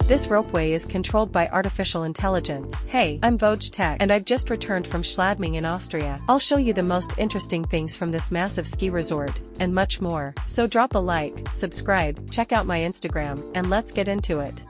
This ropeway is controlled by artificial intelligence. Hey, I'm Voj Tech, and I've just returned from Schladming in Austria. I'll show you the most interesting things from this massive ski resort, and much more. So drop a like, subscribe, check out my Instagram, and let's get into it.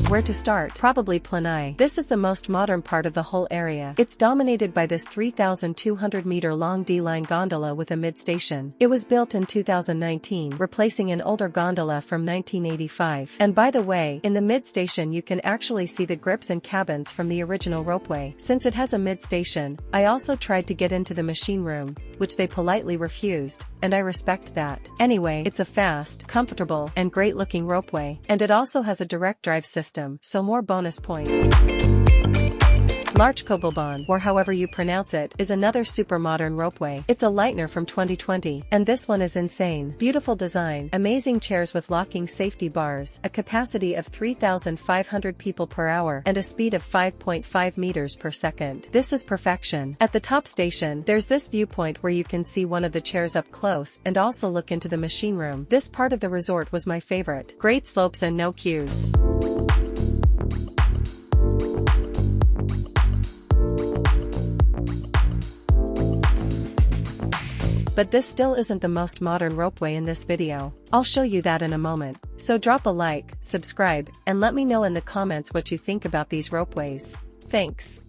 Where to start? Probably Planai. This is the most modern part of the whole area. It's dominated by this 3,200-meter long D-line gondola with a mid-station. It was built in 2019, replacing an older gondola from 1985. And by the way, in the mid-station you can actually see the grips and cabins from the original ropeway. Since it has a mid-station, I also tried to get into the machine room, which they politely refused, and I respect that. Anyway, it's a fast, comfortable, and great-looking ropeway, and it also has a direct drive system, so more bonus points. Hauser, or however you pronounce it, is another super modern ropeway. It's a Lightner from 2020, and this one is insane. Beautiful design, amazing chairs with locking safety bars, a capacity of 3,500 people per hour, and a speed of 5.5 meters per second. This is perfection. At the top station, there's this viewpoint where you can see one of the chairs up close and also look into the machine room. This part of the resort was my favorite. Great slopes and no queues. But this still isn't the most modern ropeway in this video. I'll show you that in a moment. So drop a like, subscribe, and let me know in the comments what you think about these ropeways. Thanks.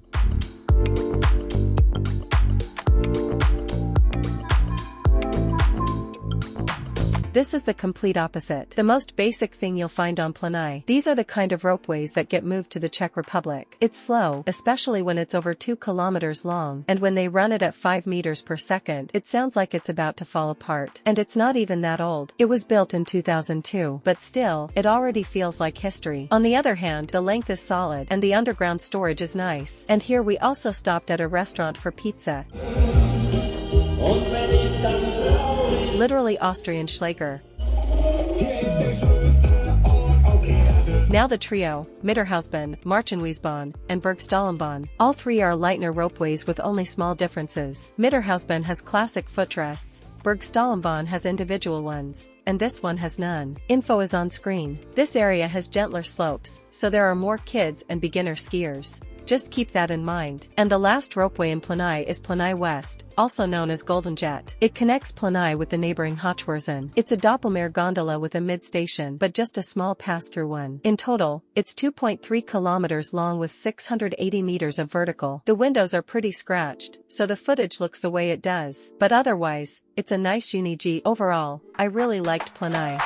This is the complete opposite. The most basic thing you'll find on Planai. These are the kind of ropeways that get moved to the Czech Republic. It's slow, especially when it's over 2 kilometers long, and when they run it at 5 meters per second, it sounds like it's about to fall apart. And it's not even that old. It was built in 2002, but still, it already feels like history. On the other hand, the length is solid, and the underground storage is nice. And here we also stopped at a restaurant for pizza. Literally Austrian Schläger. Now the trio, Mitterhausbahn, Marchenwiesbahn, and Bergstahlenbahn. All three are Lightner ropeways with only small differences. Mitterhausbahn has classic footrests, Bergstahlenbahn has individual ones, and this one has none. Info is on screen. This area has gentler slopes, so there are more kids and beginner skiers. Just keep that in mind. And the last ropeway in Planai is Planai West, also known as Golden Jet. It connects Planai with the neighboring Hochwurzen. It's a Doppelmayr gondola with a mid-station, but just a small pass-through one. In total, it's 2.3 kilometers long with 680 meters of vertical. The windows are pretty scratched, so the footage looks the way it does. But otherwise, it's a nice UNI-G overall. I really liked Planai.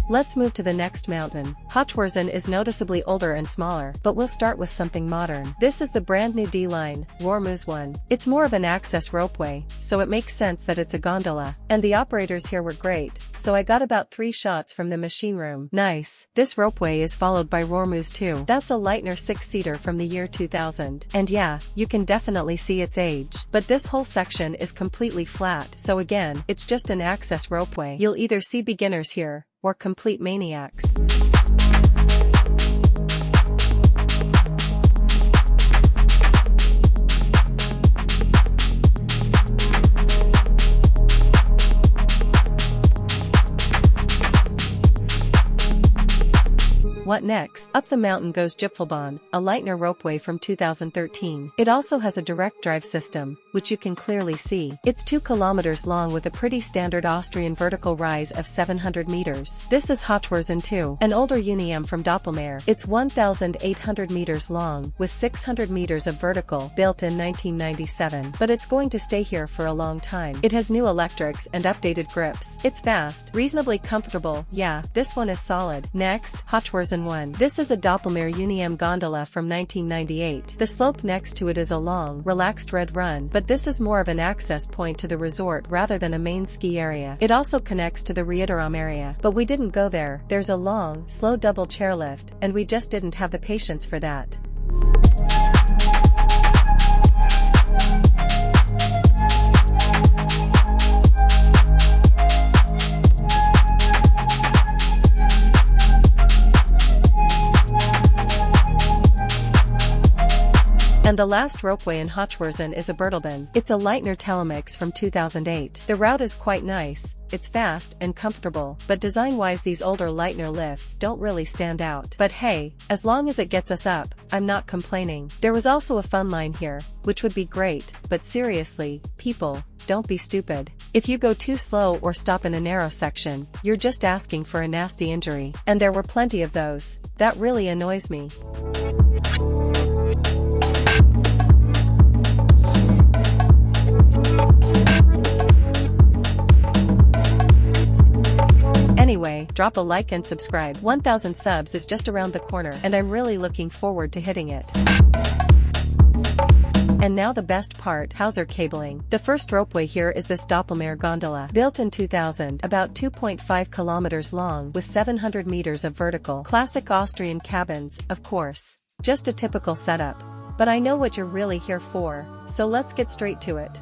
Let's move to the next mountain. Hochwurzen is noticeably older and smaller, but we'll start with something modern. This is the brand new D-line, Ropeway. It's more of an access ropeway, so it makes sense that it's a gondola. And the operators here were great, so I got about 3 shots from the machine room. Nice. This ropeway is followed by Ropeway 2. That's a Lightner 6-seater from the year 2000. And yeah, you can definitely see its age. But this whole section is completely flat, so again, it's just an access ropeway. You'll either see beginners here, or complete maniacs. What next? Up the mountain goes Gipfelbahn, a Lightner ropeway from 2013. It also has a direct drive system, which you can clearly see. It's 2 kilometers long with a pretty standard Austrian vertical rise of 700 meters. This is Hochwurzen 2, an older UNI-M from Doppelmayr. It's 1,800 meters long, with 600 meters of vertical, built in 1997. But it's going to stay here for a long time. It has new electrics and updated grips. It's fast, reasonably comfortable. Yeah, this one is solid. Next, Hochwurzen 2001. This is a Doppelmayr UNI-G gondola from 1998. The slope next to it is a long, relaxed red run, but this is more of an access point to the resort rather than a main ski area. It also connects to the Riederam area, but we didn't go there. There's a long, slow double chairlift, and we just didn't have the patience for that. And the last ropeway in Hochwurzen is a Bertelbahn. It's a Leitner Telemix from 2008. The route is quite nice, it's fast and comfortable, but design-wise these older Leitner lifts don't really stand out. But hey, as long as it gets us up, I'm not complaining. There was also a fun line here, which would be great, but seriously, people, don't be stupid. If you go too slow or stop in a narrow section, you're just asking for a nasty injury. And there were plenty of those. That really annoys me. Anyway, drop a like and subscribe. 1,000 subs is just around the corner, and I'm really looking forward to hitting it. And now the best part, Hauser Kaibling. The first ropeway here is this Doppelmayr gondola. Built in 2000, about 2.5 kilometers long with 700 meters of vertical. Classic Austrian cabins, of course. Just a typical setup. But I know what you're really here for, so let's get straight to it.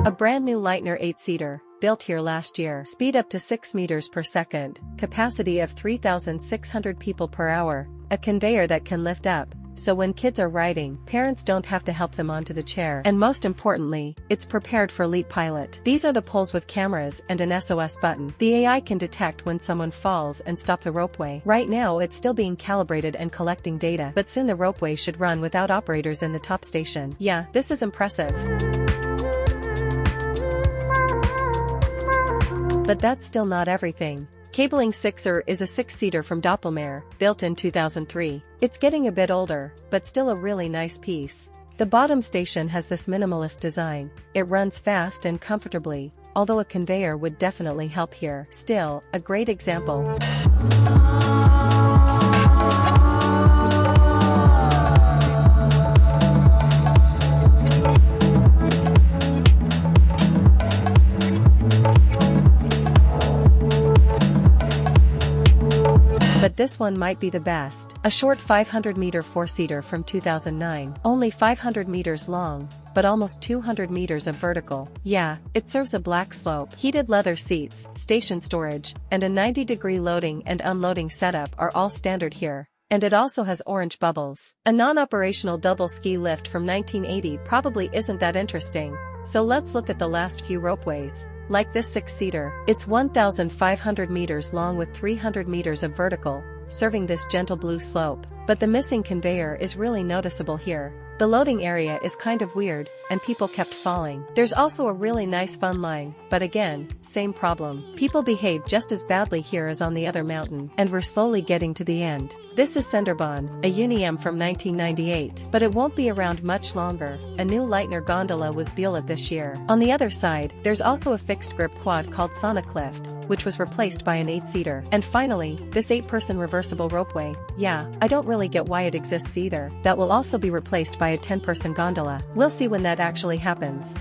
A brand new Leitner 8-seater, built here last year. Speed up to 6 meters per second, capacity of 3,600 people per hour, a conveyor that can lift up, so when kids are riding, parents don't have to help them onto the chair. And most importantly, it's prepared for elite pilot. These are the poles with cameras and an SOS button. The AI can detect when someone falls and stop the ropeway. Right now it's still being calibrated and collecting data, but soon the ropeway should run without operators in the top station. Yeah, this is impressive. But that's still not everything. Kaibling 6er is a 6-seater from Doppelmayr, built in 2003. It's getting a bit older, but still a really nice piece. The bottom station has this minimalist design. It runs fast and comfortably, although a conveyor would definitely help here. Still, a great example. But this one might be the best. A short 500-meter 4-seater from 2009. Only 500 meters long, but almost 200 meters of vertical. Yeah, it serves a black slope. Heated leather seats, station storage, and a 90-degree loading and unloading setup are all standard here. And it also has orange bubbles. A non-operational double ski lift from 1980 probably isn't that interesting. So let's look at the last few ropeways. Like this 6-seater, it's 1,500 meters long with 300 meters of vertical, serving this gentle blue slope. But the missing conveyor is really noticeable here. The loading area is kind of weird, and people kept falling. There's also a really nice fun line, but again, same problem. People behave just as badly here as on the other mountain, and we're slowly getting to the end. This is Senderbahn, a UNI-G from 1998, but it won't be around much longer. A new Leitner gondola was built this year. On the other side, there's also a fixed grip quad called Sonnenlift, which was replaced by an 8-seater. And finally, this 8-person reversible ropeway. Yeah, I don't really get why it exists either. That will also be replaced by a 10-person gondola. We'll see when that actually happens.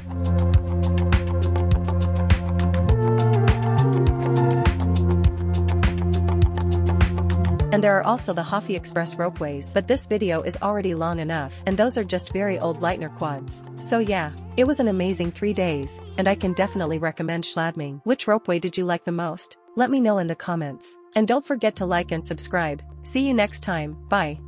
And there are also the Hofi Express ropeways, but this video is already long enough, and those are just very old Leitner quads. So yeah, it was an amazing 3 days, and I can definitely recommend Schladming. Which ropeway did you like the most? Let me know in the comments. And don't forget to like and subscribe. See you next time, bye.